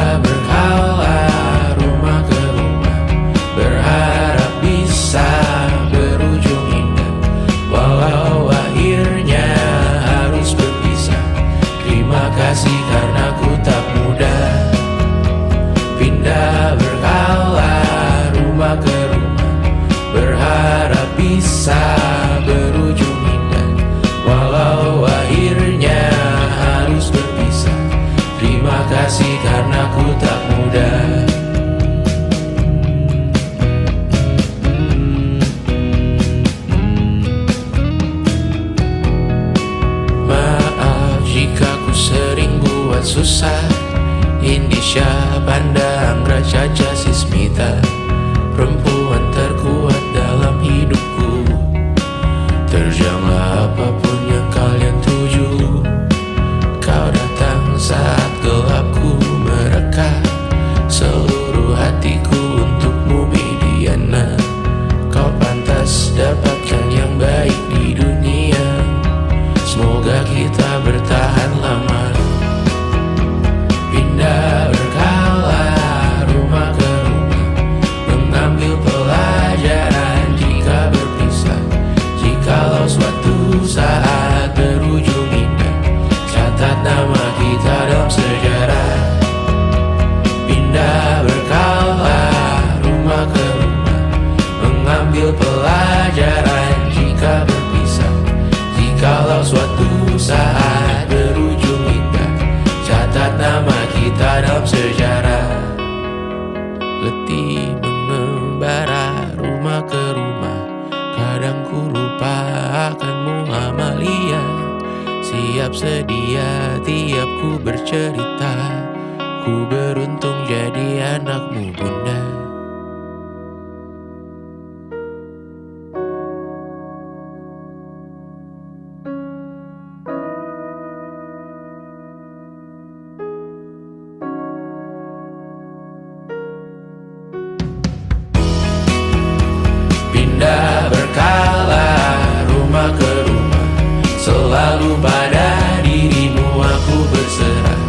Pindah berkala rumah ke rumah, berharap bisa berujung indah. Walau akhirnya harus berpisah, terima kasih karena ku tak mudah. Pindah berkala rumah ke rumah, berharap bisa berujung indah. Walau akhirnya harus berpisah, terima kasih karena ku tak mudah. Maaf jika ku sering buat susah. Indisha, Panda, Anggra, Caca, Sismita, perempuan terkuat dalam hidupku. Terjanglah apapun yang kalian tuju. Kau datang saat gelapku mereka, seluruh hatiku untukmu Mediana. Kau pantas dapatkan yang baik di dunia, semoga kita bertahan lama. Pindah berkala rumah ke rumah, mengambil pelajaran jika berpisah. Jikalau suatu saat berujung indah, catat nama kita dalam sejarah. Pindah berkala rumah ke rumah, mengambil pelajaran jika berpisah. Jikalau suatu saat berujung indah, catat nama kita dalam sejarah. Letih mengembara rumah ke rumah, kadang ku lupa akanmu Amalia. Siap sedia tiap ku bercerita, ku beruntung jadi anakmu bunda. Pindah berkala rumah ke rumah, selalu pada dirimu aku berserah.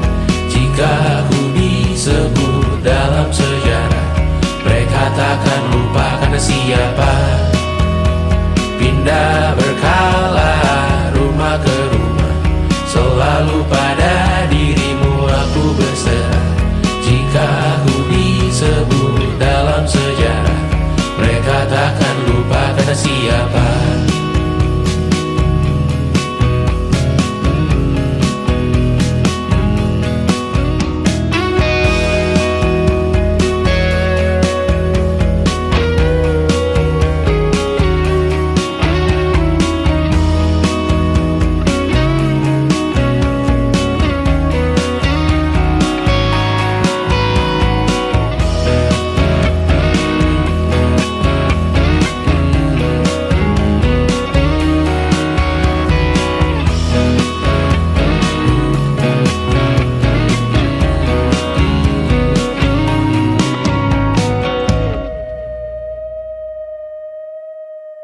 Jika aku disebut dalam sejarah, mereka takkan lupa karena siapa